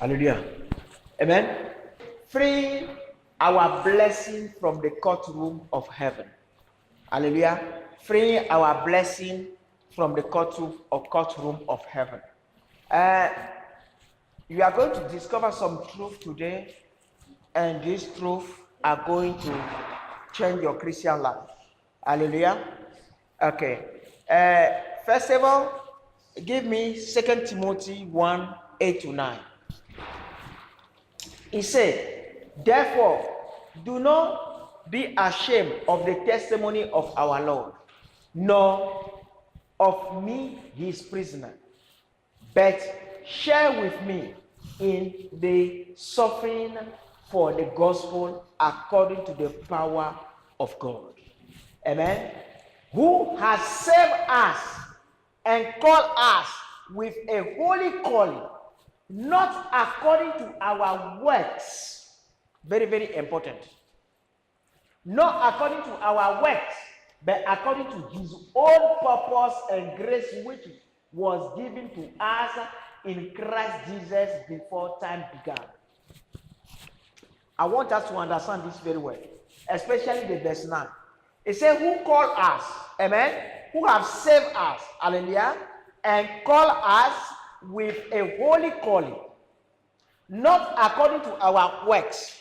Hallelujah. Amen. Free our blessing from the courtroom of heaven. Hallelujah. Free our blessing from the courtroom of heaven. You are going to discover some truth today, and these truths are going to change your Christian life. Hallelujah. Okay. First of all, give me 2 Timothy 1, 8-9. He said, therefore, do not be ashamed of the testimony of our Lord, nor of me, his prisoner, but share with me in the suffering for the gospel according to the power of God. Amen. Who has saved us and called us with a holy calling, not according to our works. Very, very important. Not according to our works, but according to his own purpose and grace, which was given to us in Christ Jesus before time began. I want us to understand this very well, especially the verse 9. It says, who called us, amen, who have saved us, hallelujah, and called us with a holy calling, not according to our works.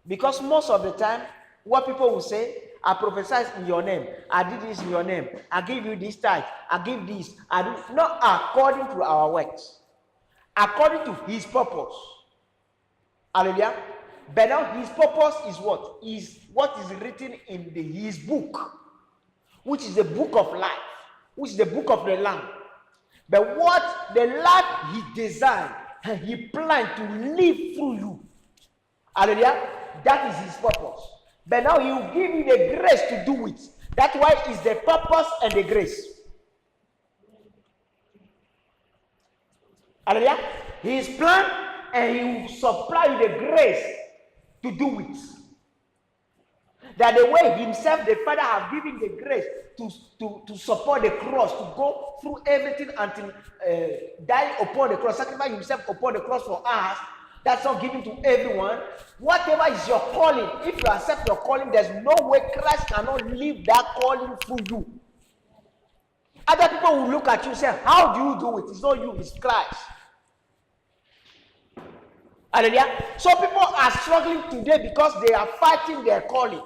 Because most of the time, what people will say, I prophesied in your name, I did this in your name, I give you this tithe, I give this, I do, not according to our works, according to his purpose. Hallelujah. But now his purpose is what? Is what is written in his book, which is the book of life, which is the book of the Lamb. But what the life he designed and he planned to live through you. Hallelujah. That is his purpose. But now he will give you the grace to do it. That's why it's the purpose and the grace. Hallelujah. His plan, and he will supply you the grace to do it. That the way himself, the Father, have given the grace to support the cross, to go through everything until die upon the cross, sacrifice himself upon the cross for us. That's not given to everyone. Whatever is your calling, if you accept your calling, there's no way Christ cannot live that calling through you. Other people will look at you and say, how do you do it? It's not you, it's Christ. Hallelujah. So people are struggling today because they are fighting their calling.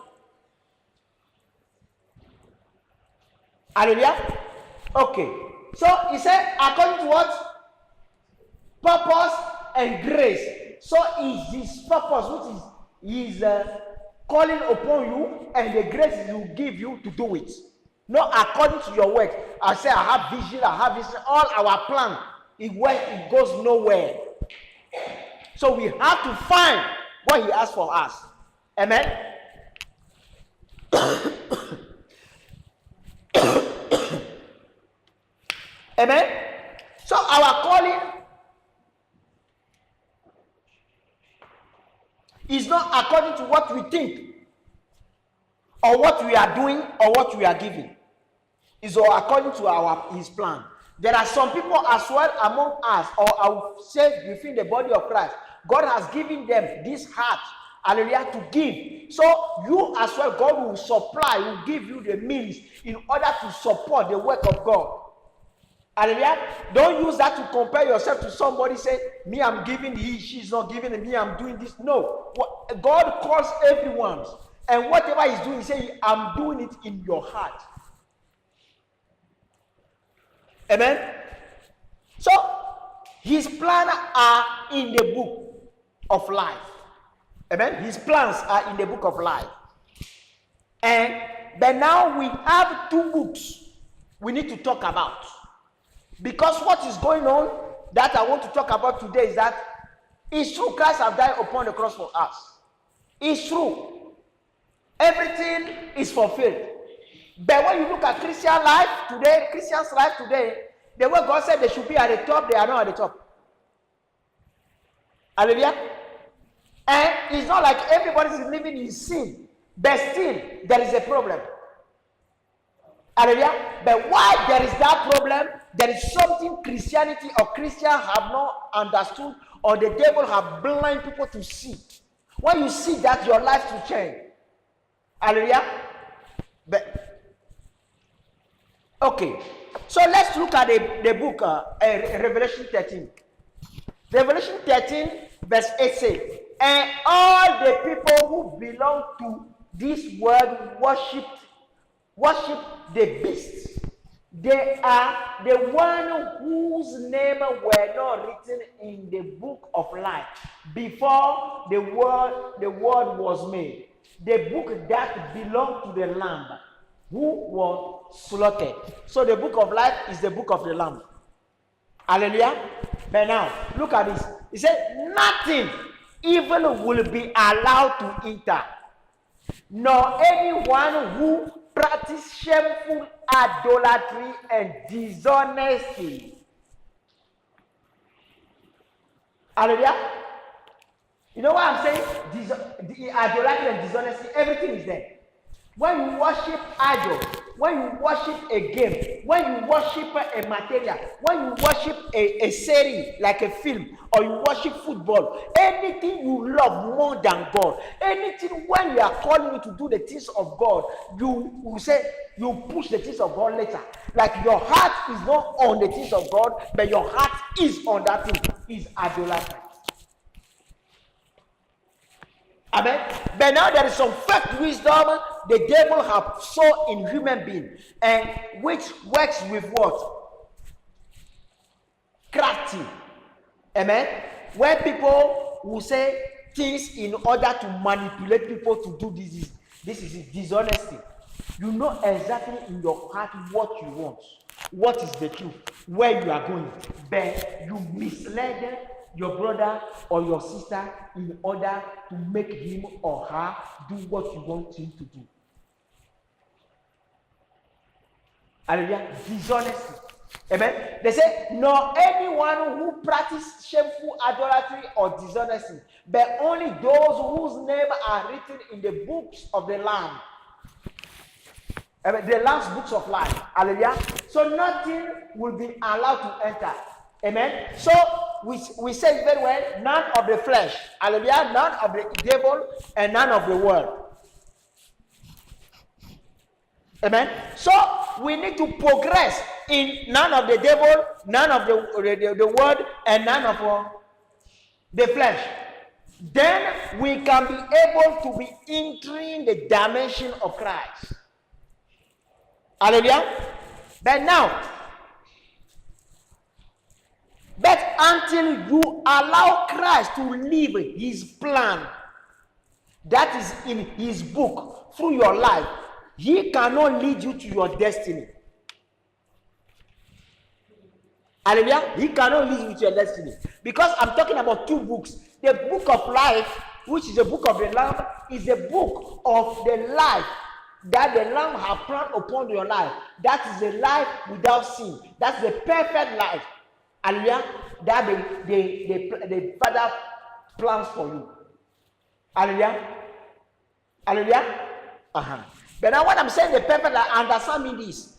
Hallelujah. Okay. So he said, according to what? Purpose and grace. So is his purpose, which is his calling upon you, and the grace he will give you to do it. Not according to your work. I say, I have vision, all our plan. It goes nowhere. So we have to find what he has for us. Amen. Amen. So our calling is not according to what we think, or what we are doing, or what we are giving. It's all according to his plan. There are some people as well among us, or I would say within the body of Christ, God has given them this heart, hallelujah, to give. So you as well, God will supply, will give you the means in order to support the work of God. Hallelujah. Don't use that to compare yourself to somebody. Say, me, I'm giving, she's not giving, and me, I'm doing this. No. God calls everyone. And whatever he's doing, he says, I'm doing it in your heart. Amen. So, his plans are in the book of life. Amen. His plans are in the book of life. But now we have two books we need to talk about. Because what is going on that I want to talk about today is that it's true, Christ has died upon the cross for us. It's true. Everything is fulfilled. But when you look at Christians' life today, the way God said they should be at the top, they are not at the top. Hallelujah. And it's not like everybody is living in sin, but still there is a problem. Hallelujah. But why there is that problem there is something Christianity or Christians have not understood, or the devil have blind people to see. When you see that, your life will change. Hallelujah. But, okay, so let's look at the book Revelation 13. Revelation 13 verse 8 says, and all the people who belong to this world worship the beast. They are the one whose name were not written in the book of life before the world was made. The book that belonged to the Lamb who was slaughtered. So the book of life is the book of the Lamb. Hallelujah. But now, look at this. He said, nothing evil will be allowed to enter, nor anyone who practice shameful idolatry and dishonesty. Hallelujah. You know what I'm saying? The idolatry and dishonesty, everything is there. When you worship idols, when you worship a game, when you worship a material, when you worship a series like a film, or you worship football, anything you love more than God, anything when you are calling you to do the things of God, you say you push the things of God later. Like your heart is not on the things of God, but your heart is on that thing, is idolatry. Amen. But now there is some fake wisdom the devil have sown in human being, and which works with what? Crafty. Amen. Where people will say things in order to manipulate people to do this is dishonesty. You know exactly in your heart what you want, what is the truth, where you are going, but you misled your brother or your sister in order to make him or her do what you want him to do. Hallelujah. Dishonesty. Amen. They say, nor anyone who practices shameful idolatry or dishonesty, but only those whose names are written in the books of the Lamb. Amen. The Lamb's books of life. Hallelujah. So nothing will be allowed to enter. Amen. So we say very well, none of the flesh. Hallelujah. None of the devil and none of the world. Amen. So we need to progress in none of the devil, none of the world, and none of the flesh. Then we can be able to be entering the dimension of Christ. Hallelujah. But until you allow Christ to live his plan, that is in his book, through your life, he cannot lead you to your destiny. Hallelujah. He cannot lead you to your destiny. Because I'm talking about two books. The book of life, which is the book of the Lamb, is the book of the life that the Lamb has planned upon your life. That is a life without sin. That's the perfect life. Hallelujah. That the Father plans for you. Hallelujah. Hallelujah. But now what I'm saying, the perfect life, understand me this.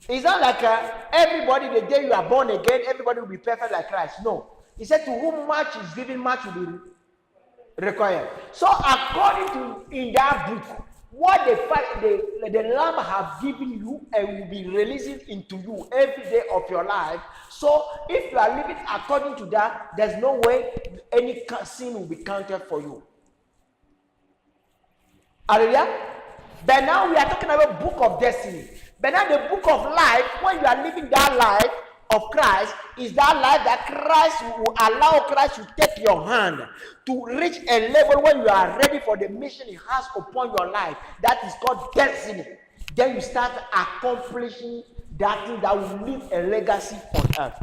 It's not like everybody, the day you are born again, everybody will be perfect like Christ. No. He said, to whom much is given, much will be required. So according to in that book, what the Lamb have given you and will be releasing into you every day of your life. So if you are living according to that, there's no way any sin will be counted for you. Hallelujah. But now we are talking about book of destiny. But now the book of life, when you are living that life of Christ, is that life that Christ will allow Christ to take your hand to reach a level when you are ready for the mission he has upon your life. That is called destiny. Then you start accomplishing that thing that will leave a legacy on earth.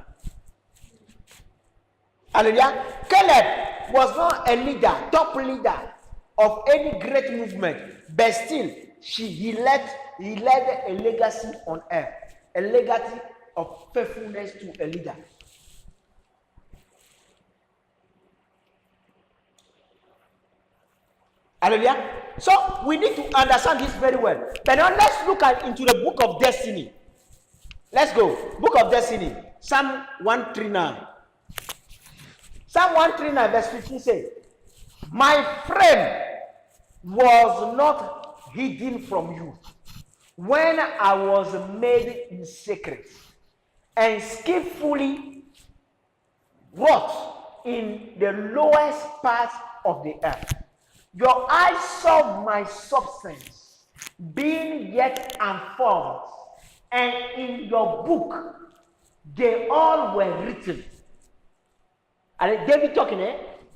Hallelujah. Caleb was not a leader, top leader of any great movement, but still he led a legacy on earth, a legacy of faithfulness to a leader. Hallelujah. So we need to understand this very well. But now let's look into the book of destiny. Let's go. Book of Destiny. Psalm 139. Psalm 139 verse 15 says, my frame was not hidden from you when I was made in secret and skillfully wrought in the lowest part of the earth. Your eyes saw my substance being yet unformed, and in your book they all were written. And David talking,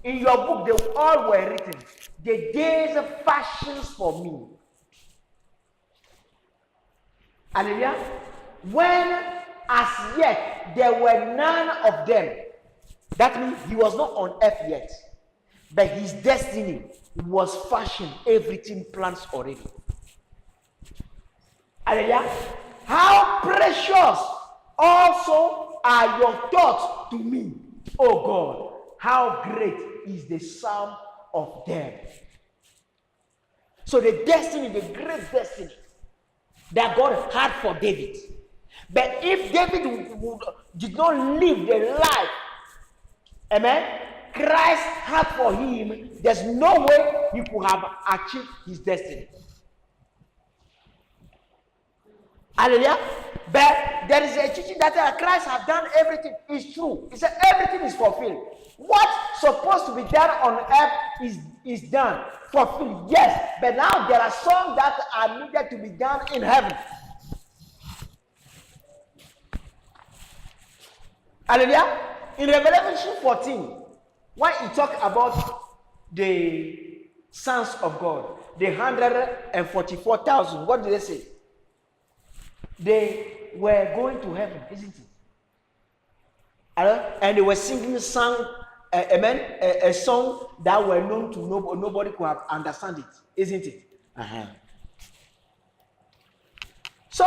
in your book they all were written. The days fashioned for me. Hallelujah. When as yet there were none of them. That means he was not on earth yet. But his destiny was fashioned, everything planned already. Hallelujah. How precious also are your thoughts to me, O God. How great is the sum of them. So the destiny, the great destiny that God had for David. But if David did not live the life, amen, Christ had for him, there's no way he could have achieved his destiny. Hallelujah. But there is a teaching that Christ has done everything. It's true. He said everything is fulfilled. What's supposed to be done on earth is done, fulfilled. Yes, but now there are some that are needed to be done in heaven. Hallelujah. In Revelation 14, when he talked about the sons of God, the 144,000, what did they say? They were going to heaven, isn't it? And they were singing a song, a song that were known to nobody could have understand it, isn't it? So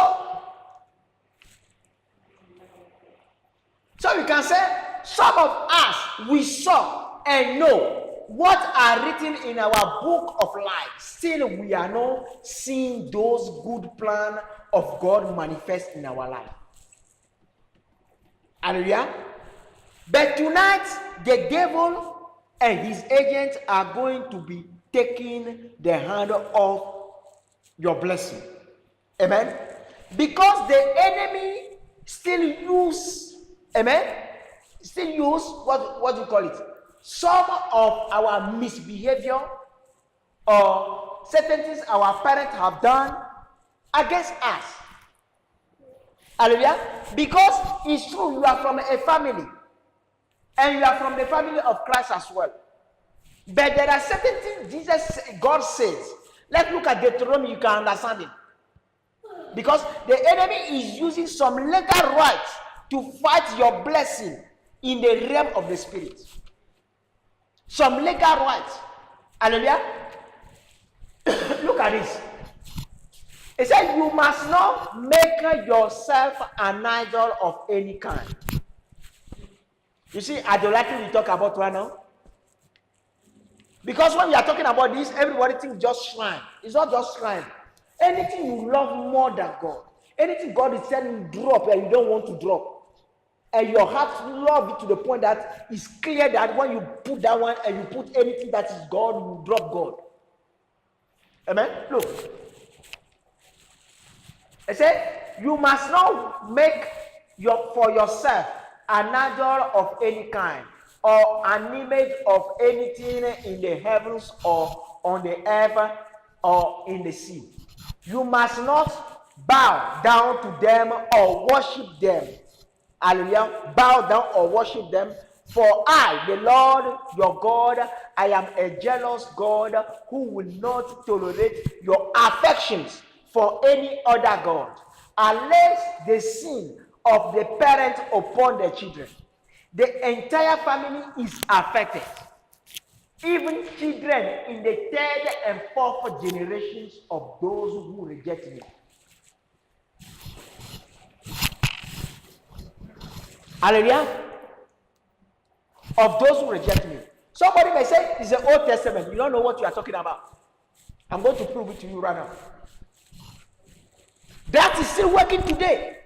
we can say some of us we saw and know what are written in our book of life. Still, we are not seeing those good plans of God manifest in our life. Hallelujah. But tonight, the devil and his agents are going to be taking the hand off your blessing. Amen. Because the enemy still use, amen, still use what do you call it? Some of our misbehavior or certain things our parents have done against us. Hallelujah. Because it's true, you are from a family. And you are from the family of Christ as well. But there are certain things God says. Let's look at Deuteronomy, you can understand it. Because the enemy is using some legal rights to fight your blessing in the realm of the spirit. Some legal rights. Hallelujah. Look at this. It says you must not make yourself an idol of any kind. You see, idolatry we talk about right now. Because when we are talking about this, everybody thinks just shrine. It's not just shrine. Anything you love more than God, anything God is telling you drop and you don't want to drop, and your heart love it to the point that it's clear that when you put that one and you put anything that is God, you drop God. Amen? Look. I said, you must not make for yourself an idol of any kind, or an image of anything in the heavens or on the earth or in the sea. You must not bow down to them or worship them. Hallelujah. Bow down or worship them. For I, the Lord your God, I am a jealous God who will not tolerate your affections for any other God, unless the sin of the parent upon the children. The entire family is affected. Even children in the third and fourth generations of those who reject me. Hallelujah. Of those who reject me. Somebody may say it's the Old Testament. You don't know what you are talking about. I'm going to prove it to you right now. That is still working today.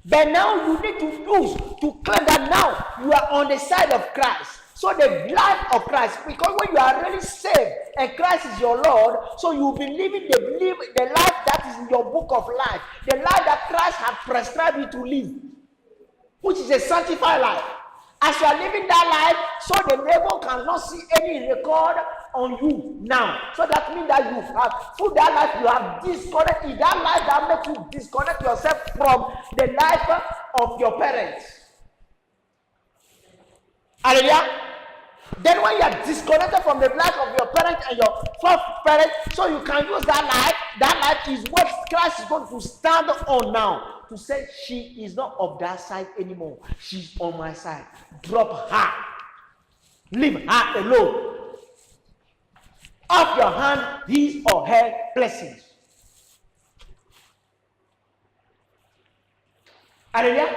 But now you need to use to claim that now you are on the side of Christ. So the life of Christ, because when you are really saved and Christ is your Lord, so you will be living the life that is in your book of life, the life that Christ has prescribed you to live, which is a sanctified life. As you are living that life, so the devil cannot see any record on you now. So that means that you have, through that life, you have disconnected. That life that makes you disconnect yourself from the life of your parents. Hallelujah. Then when you are disconnected from the life of your parents and your fourth parent, so you can use that life is what Christ is going to stand on now. To say she is not of that side anymore. She's on my side. Drop her. Leave her alone. Off your hand his or her blessings. Hallelujah.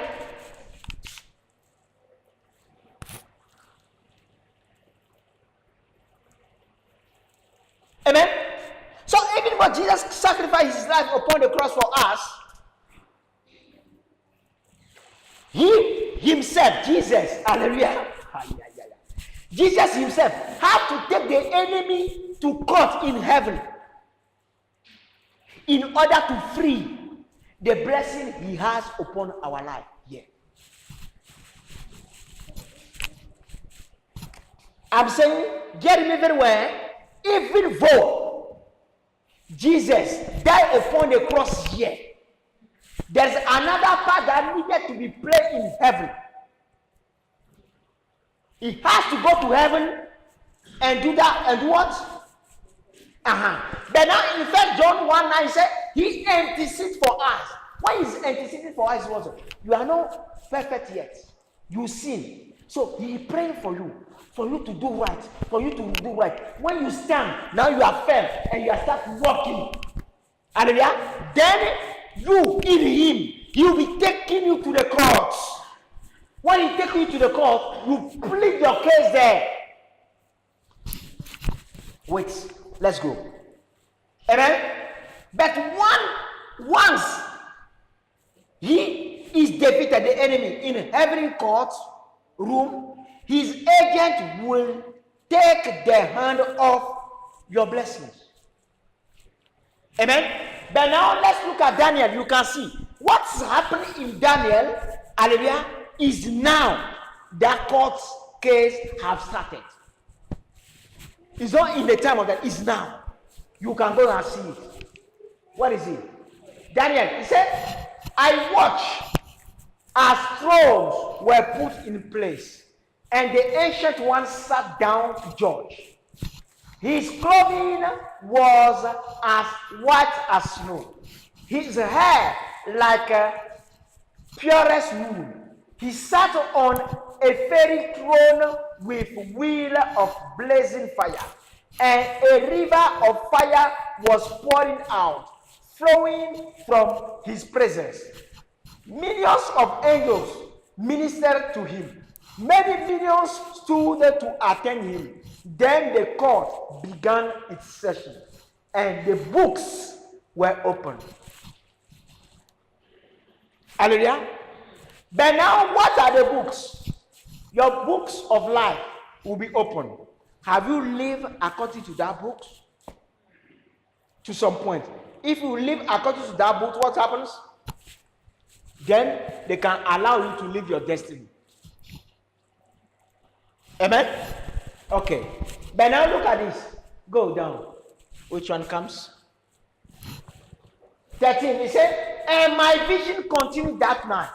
Amen. So even when Jesus sacrificed his life upon the cross for us, he himself, Jesus, hallelujah, Jesus himself had to take the enemy to court in heaven in order to free the blessing he has upon our life here. I'm saying, get me very well, even though Jesus died upon the cross here, there's another part that needed to be played in heaven. He has to go to heaven and do that and what? But now in 1 John 1:9 said he intercedes for us. Why is interceding for us? Also, you are not perfect yet. You sin. So he is praying for you to do right, for you to do right. When you stand, now you are firm and you are start walking. Hallelujah. Then you in him, he will be taking you to the court. When he takes you to the court, you plead your case there. Wait, let's go. Amen. But once he is defeated, the enemy in every court room, his agent will take the hand off your blessings. Amen. But now let's look at Daniel. You can see what's happening in Daniel, hallelujah, is now that court case have started. It's not in the time of that, it's now. You can go and see it. What is it? Daniel, he said, I watched as thrones were put in place, and the ancient one sat down to judge. His clothing was as white as snow, his hair like a purest wool. He sat on a fairy throne with wheel of blazing fire, and a river of fire was pouring out, flowing from his presence. Millions of angels ministered to him. Many millions stood to attend him. Then the court began its session, and the books were opened. Hallelujah. But now, what are the books? Your books of life will be opened. Have you lived according to that book? To some point. If you live according to that book, what happens? Then they can allow you to live your destiny. Amen? Okay. But now look at this. Go down. Which one comes? 13. He said, and my vision continued that night.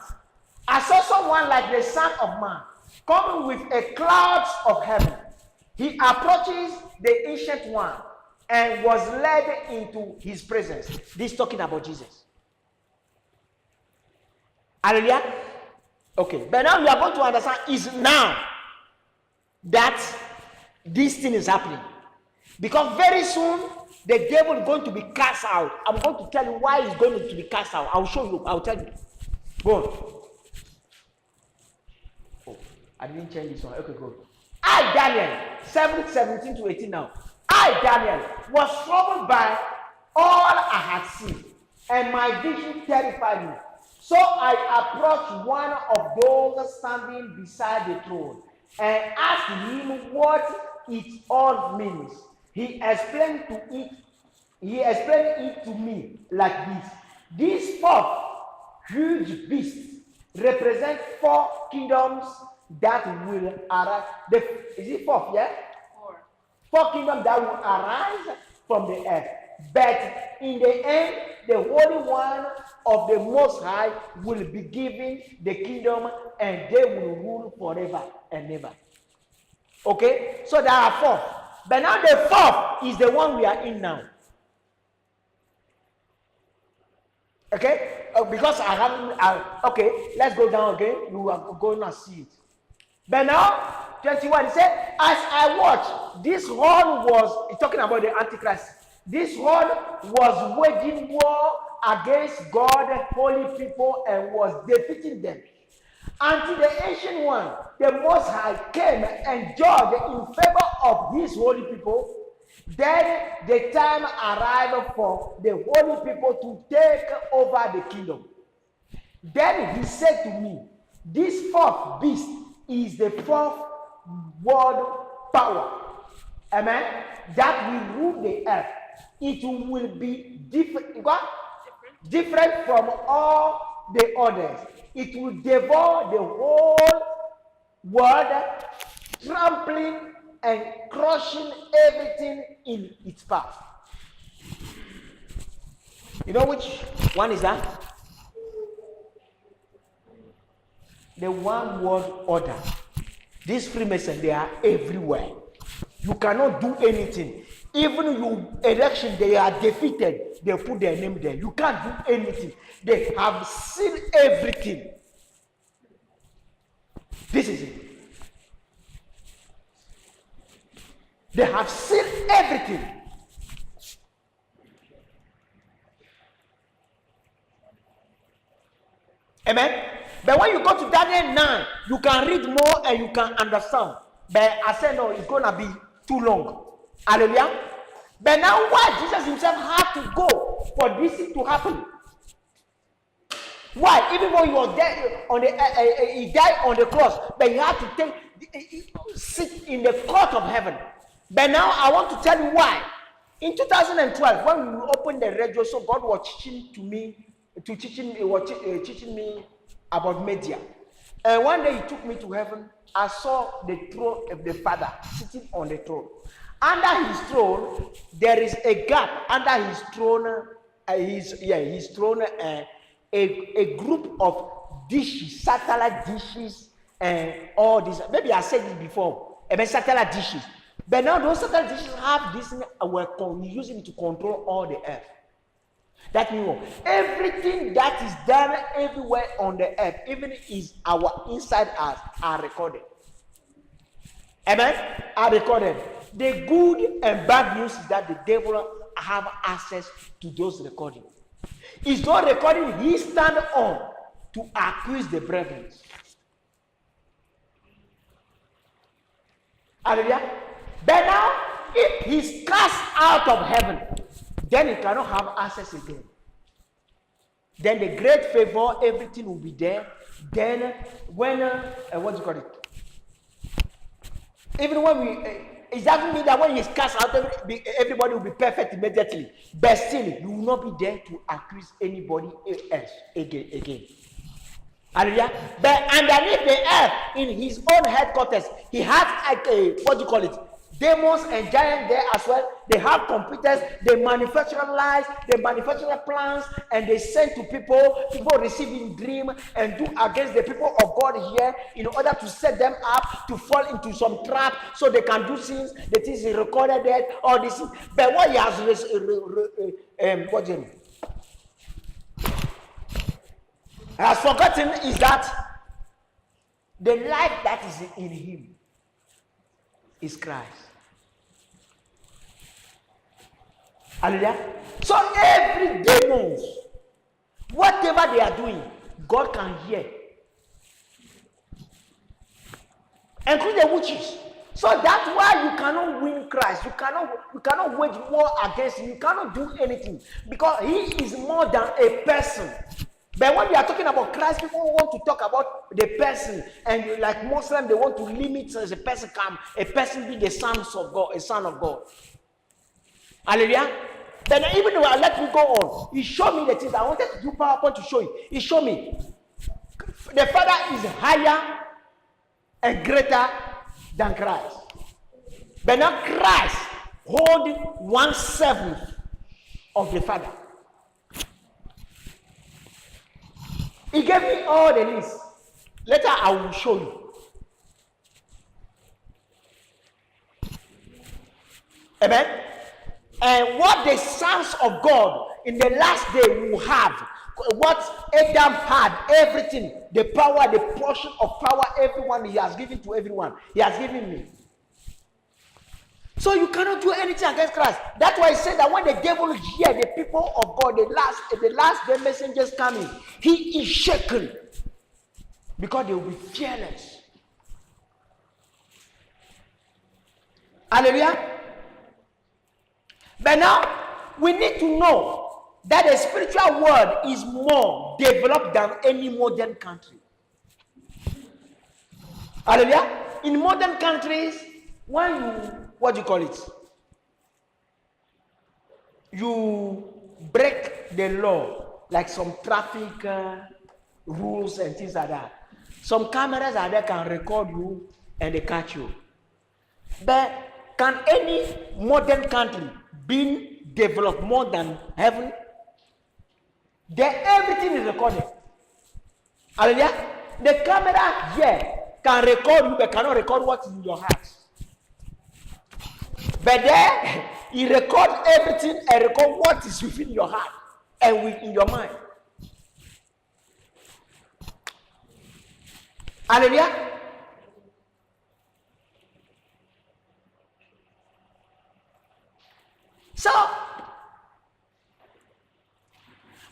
I saw someone like the Son of Man coming with a cloud of heaven. He approaches the Ancient One and was led into his presence. This is talking about Jesus. Hallelujah. Okay. But now you are going to understand is now that this thing is happening. Because very soon the devil is going to be cast out. I'm going to tell you why he's going to be cast out. I'll show you. I'll tell you. Go on. Oh, I didn't change this one. Okay, go. I, Daniel, 17 to 18 now. I, Daniel, was troubled by all I had seen, and my vision terrified me. So I approached one of those standing beside the throne and asked him what it all means. He explained it to me like this. These four huge beasts represent four kingdoms that will arise. Is it four? Yeah? Four kingdoms that will arise from the earth. But in the end, the Holy One of the Most High will be given the kingdom and they will rule forever and ever. Okay? So there are four. But now the fourth is the one we are in now. Okay? Because I haven't, okay, let's go down again. You are going to see it. But now, 21, it said, as I watched, this horn was, talking about the Antichrist, this horn was waging war against God's holy people and was defeating them. Until the ancient one, the Most High, came and judged in favor of his holy people. Then the time arrived for the holy people to take over the kingdom. Then he said to me, this fourth beast is the fourth world power. Amen. That will rule the earth. It will be different. What? Different from all the others. It will devour the whole world, trampling and crushing everything in its path. You know which one is that? The one world order. These Freemasons, they are everywhere. You cannot do anything. Even your election, they are defeated. They put their name there. You can't do anything. They have seen everything. This is it. They have seen everything. Amen. But when you go to Daniel 9, you can read more and you can understand. But I said no, it's gonna be too long. Hallelujah. But now why Jesus himself had to go for this thing to happen? Why? Even though he was dead on the he died on the cross, but he had to sit in the court of heaven. But now I want to tell you why. In 2012, when we opened the radio, so God was teaching me about media. And one day he took me to heaven. I saw the throne of the Father sitting on the throne. Under his throne, there is a gap. Under his throne, a group of dishes, satellite dishes, and all this. Maybe I said it before. About satellite dishes. But now those satellite dishes have this thing we're using it to control all the earth. That means everything that is done everywhere on the earth, even is our inside us, are recorded. Amen? Are recorded. The good and bad news is that the devil have access to those recordings. It's not recording he stand on to accuse the brethren. Hallelujah. But now, if he's cast out of heaven, then he cannot have access again. Then the great favor, everything will be there. Then when, what do you call it? Even when it doesn't mean that when he's cast out, everybody will be perfect immediately. But still, you will not be there to accuse anybody else again. Hallelujah. But underneath the earth, in his own headquarters, he has what do you call it? Demons and giants there as well. They have computers, they manufacture lies, they manufacture plans, and they send to people. People receiving dream and do against the people of God here in order to set them up to fall into some trap so they can do things. The things he recorded there, all this. But what he has has forgotten is that the life that is in him is Christ. Hallelujah. So every demons, whatever they are doing, God can hear. Including the witches. So that's why you cannot win Christ. You cannot wage war against him. You cannot do anything. Because he is more than a person. But when we are talking about Christ, people want to talk about the person, and like Muslim, they want to limit as a person come, a person be the sons of God, a son of God. Hallelujah. Then even though I let me go on, he showed me the things I wanted to do PowerPoint to show you. He showed me the Father is higher and greater than Christ. But now Christ holding 1/7 of the Father. He gave me all the list. Later I will show you. Amen. And what the sons of God in the last day will have, what Adam had, everything, the power, the portion of power, everyone he has given to everyone. He has given me. So you cannot do anything against Christ. That's why he said that when the devil hear the people of God, the last day messengers coming, he is shaken because they will be fearless. Hallelujah. But now we need to know that the spiritual world is more developed than any modern country. Hallelujah. In modern countries, when you, what do you call it? You break the law, like some traffic rules and things like that. Some cameras are there can record you and they catch you. But can any modern country be developed more than heaven? There everything is recorded. Hallelujah. The camera here can record you but cannot record what is in your heart. But there, he records everything and record what is within your heart and within your mind. Hallelujah. So,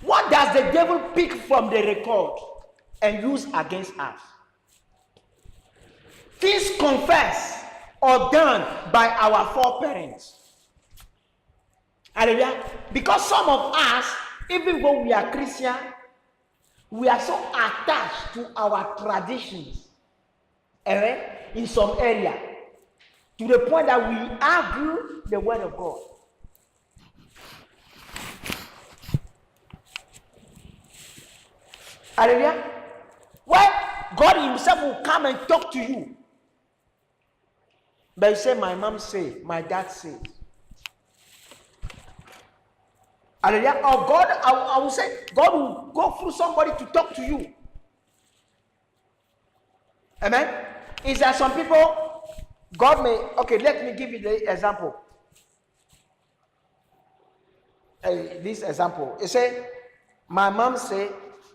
what does the devil pick from the record and use against us? Things confessed or done by our foreparents. Hallelujah. Because some of us, even though we are Christian, we are so attached to our traditions in some area to the point that we argue the word of God. Hallelujah. Well, God himself will come and talk to you. But you say, my mom say, my dad says. Hallelujah. Or God, I will say, God will go through somebody to talk to you. Amen. Is there some people, God may, okay, let me give you the example. This example. It say, my mom say,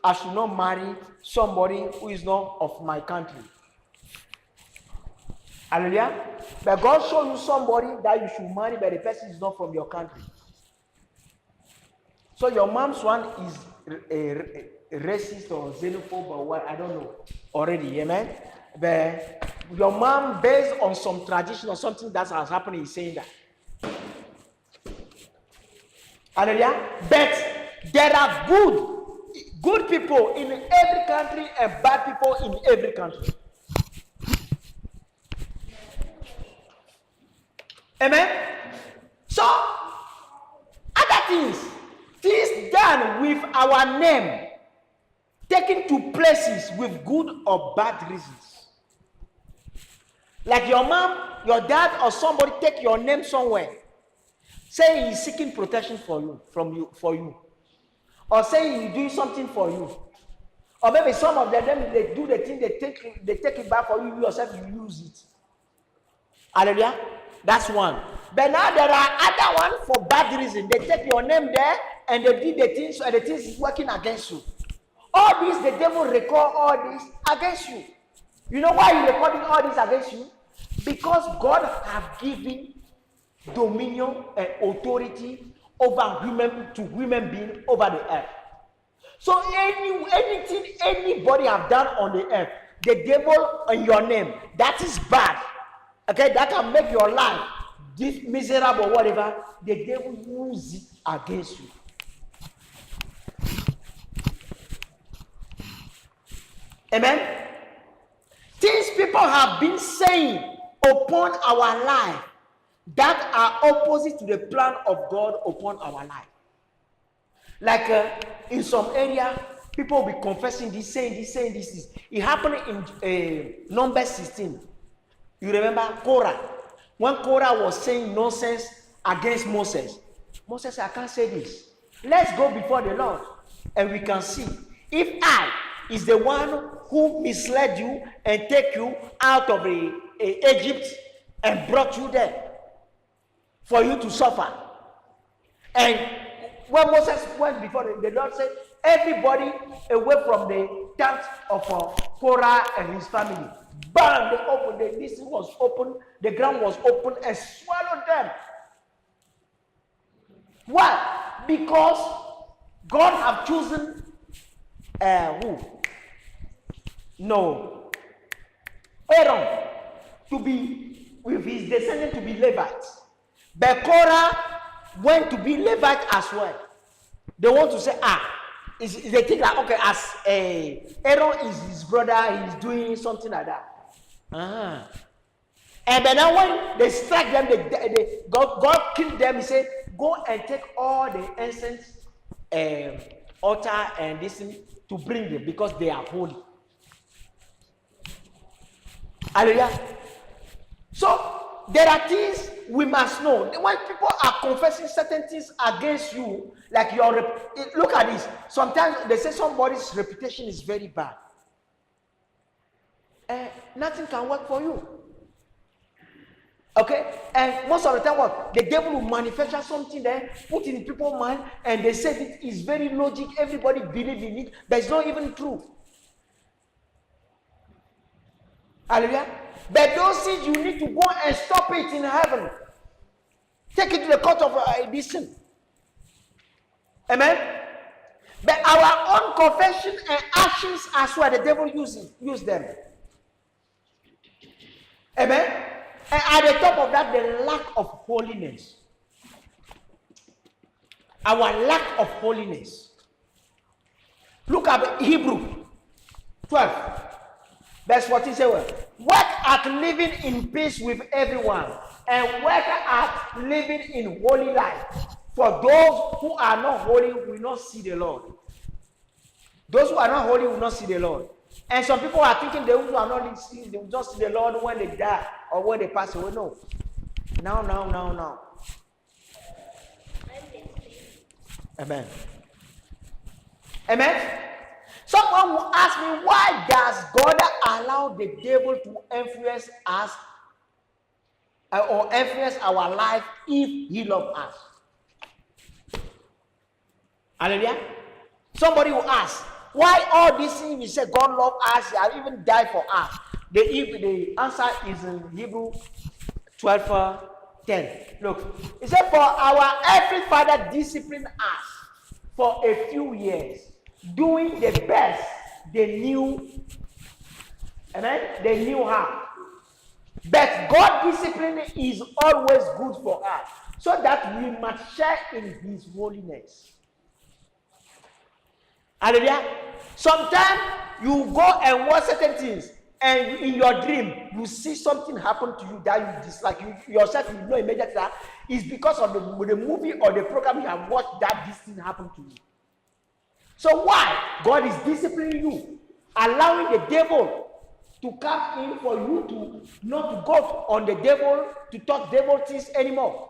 I should not marry somebody who is not of my country. Hallelujah. But God show you somebody that you should marry, but the person is not from your country. So your mom's one is a racist or xenophobe or what, I don't know already, amen? But your mom, based on some tradition or something that has happened, is saying that. Hallelujah. But there are good people in every country and bad people in every country. Amen. So, other things done with our name, taken to places with good or bad reasons. Like your mom, your dad, or somebody take your name somewhere, say he's seeking protection for you, or say he's doing something for you, or maybe some of them they do the thing, they take it back for you yourself, you use it. Hallelujah. That's one. But now there are other ones for bad reason. They take your name there and they did the things, and the things is working against you. All this, the devil record all this against you. You know why he recording all this against you? Because God have given dominion and authority over human being over the earth. So anything anybody have done on the earth, the devil in your name, that is bad. Okay, that can make your life this miserable or whatever. The devil use it against you. Amen. Things people have been saying upon our life that are opposite to the plan of God upon our life. Like in some area, people will be confessing this, saying this. It happened in Numbers 16. You remember Korah? When Korah was saying nonsense against Moses, Moses said, I can't say this. Let's go before the Lord and we can see. If I is the one who misled you and take you out of Egypt and brought you there for you to suffer. And when Moses went before the Lord said, everybody away from the tent of Korah and his family. Bam! They opened, this was open, the ground was open and swallowed them. Why? Because God have chosen who? No. Aaron to be with his descendant to be Levites. But Korah went to be Levite as well. They want to say, they think like, okay, as Aaron is his brother, he's doing something like that. And then now when they strike them, God killed them. He said, go and take all the incense altar and this thing to bring them because they are holy. Hallelujah. So there are things we must know. When people are confessing certain things against you, like look at this. Sometimes they say somebody's reputation is very bad. Nothing can work for you. Okay? And most of the time, what? The devil will manufacture something there, put in people's mind, and they say it is very logic. Everybody believes in it, but it's not even true. Hallelujah. But those things you need to go and stop it in heaven. Take it to the court of edition. Amen. But our own confession and actions as well, the devil use them. Amen. And at the top of that, the lack of holiness. Our lack of holiness. Look at Hebrew 12. Verse 14 says, work at living in peace with everyone, and work at living in holy life. For those who are not holy will not see the Lord. Those who are not holy will not see the Lord. And some people are thinking they will not see, they will just see the Lord when they die or when they pass away. No. Now. Amen. Amen. Someone will ask me, why does God allow the devil to influence us or influence our life if he loves us? Hallelujah. Somebody will ask, why all these things we say God loves us, he has even died for us? The answer is in Hebrew 12:10. Look, it said, for our earthly father disciplined us for a few years, doing the best they knew. Amen? They knew how. But God discipline is always good for us, so that we must share in his holiness. Hallelujah. Sometimes you go and watch certain things, and in your dream you see something happen to you that you dislike. You yourself, you know immediately that it's because of the movie or the program you have watched that this thing happened to you. So why? God is disciplining you, allowing the devil to come in for you to not to go on the devil, to talk devil things anymore.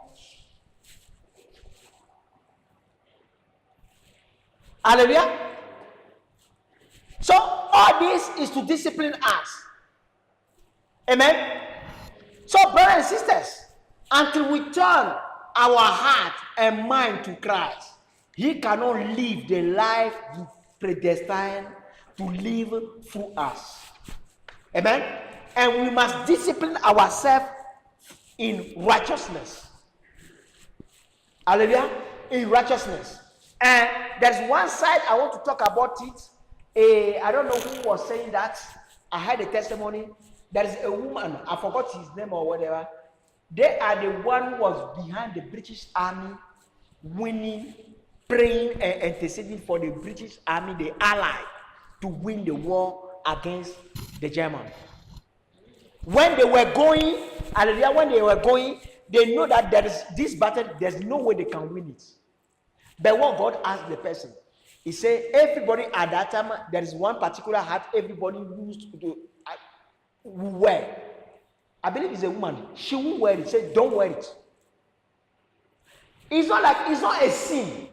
Hallelujah. So all this is to discipline us. Amen. So brothers and sisters, until we turn our heart and mind to Christ, he cannot live the life he predestined to live through us. Amen. And we must discipline ourselves in righteousness. Hallelujah. In righteousness. And there's one side I want to talk about it. I don't know who was saying that. I heard a testimony. There is a woman, I forgot his name or whatever. They are the one who was behind the British Army, winning, praying and interceding for the British Army, the Allies, to win the war against the German. When they were going, hallelujah, when they were going, they know that there is this battle, there's no way they can win it. But what God asked the person, he said, everybody at that time, there is one particular hat everybody used to wear. I believe it's a woman. She won't wear it. He said, don't wear it. It's not a sin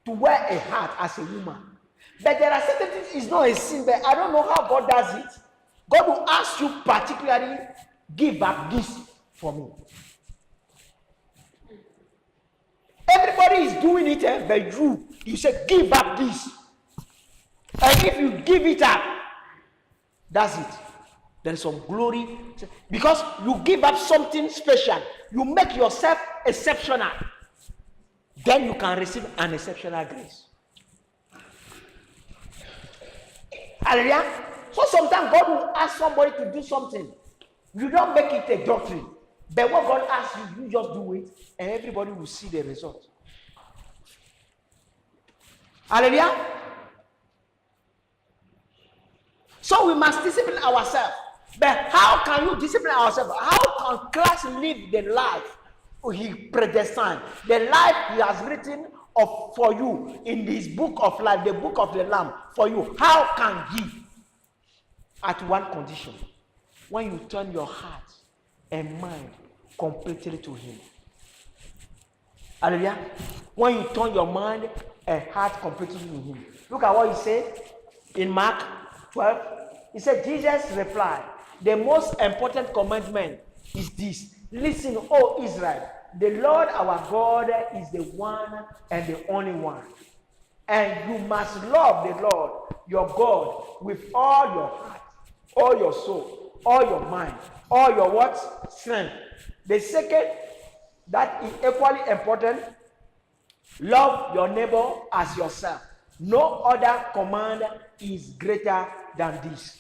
to wear a hat as a woman. But there are certain things, it's not a sin, but I don't know how God does it. God will ask you particularly, give back this for me. Everybody is doing it, but you say, give back this. And if you give it up, that's it. There is some glory. Because you give up something special. You make yourself exceptional. Then you can receive an exceptional grace. Hallelujah. So sometimes God will ask somebody to do something. You don't make it a doctrine. But what God asks you, you just do it, and everybody will see the result. Hallelujah. So we must discipline ourselves. But how can you discipline ourselves? How can Christ live the life he predestined? The life he has written for you in his book of life, the book of the Lamb for you. How can he? At one condition. When you turn your heart and mind completely to him. Hallelujah. When you turn your mind and heart completely to him. Look at what he said in Mark 12. He said, Jesus replied, the most important commandment is this. Listen, O Israel, the Lord our God is the one and the only one. And you must love the Lord your God with all your heart, all your soul, all your mind, all your what? Strength. The second, that is equally important, love your neighbor as yourself. No other command is greater than this.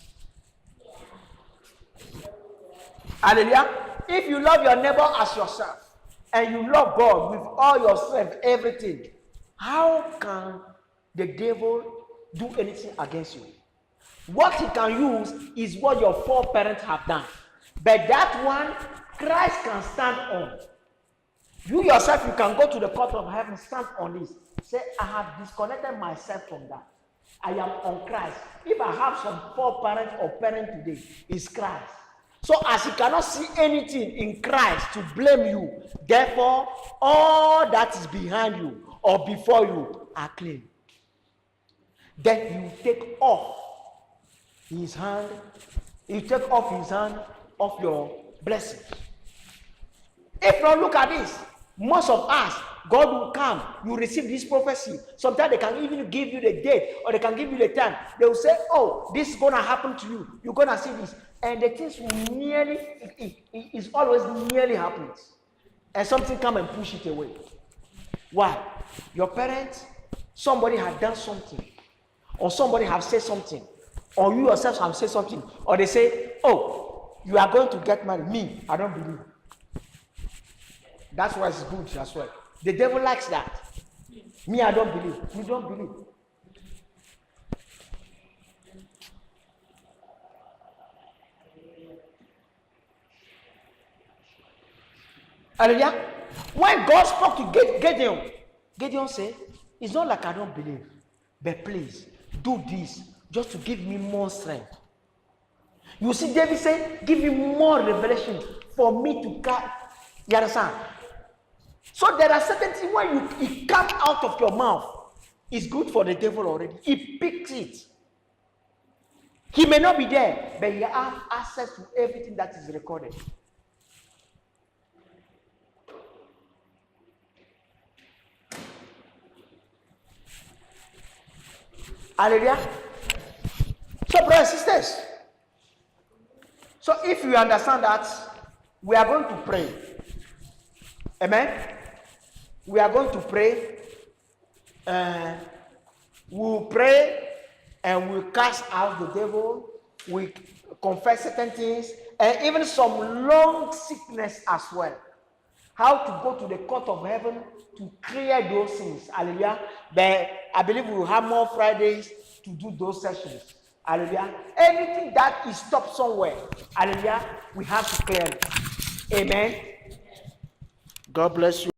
Hallelujah. If you love your neighbor as yourself, and you love God with all your strength, everything, how can the devil do anything against you? What he can use is what your foreparents have done. But that one, Christ can stand on. You yourself, you can go to the court of heaven, stand on this. Say, I have disconnected myself from that. I am on Christ. If I have some foreparent or parent today, it's Christ. So as he cannot see anything in Christ to blame you, therefore, all that is behind you or before you are clean. Then you take off his hand, off your blessings. If not, look at this. Most of us, God will come, you receive this prophecy. Sometimes they can even give you the date or they can give you the time. They will say, oh, this is going to happen to you. You're going to see this. And the things will it's always nearly happens. And something come and push it away. Why? Your parents, somebody had done something. Or somebody have said something. Or you yourself have said something. Or they say, oh, you are going to get married. Me, I don't believe. That's why it's good as well. The devil likes that. Me, I don't believe. You don't believe. Hallelujah. When God spoke to Gideon said, it's not like I don't believe, but please do this just to give me more strength. You see, David said, give me more revelation for me to catch. You understand? So there are certain things when it comes out of your mouth, it's good for the devil already. He picks it. He may not be there, but he has access to everything that is recorded. Hallelujah. So, brothers and sisters, so if you understand that, we are going to pray. Amen. We are going to pray. We'll pray and we'll cast out the devil. We confess certain things and even some long sickness as well. How to go to the court of heaven to clear those things. Hallelujah. But I believe we will have more Fridays to do those sessions. Hallelujah. Anything that is stopped somewhere, hallelujah, we have to clear it. Amen. God bless you.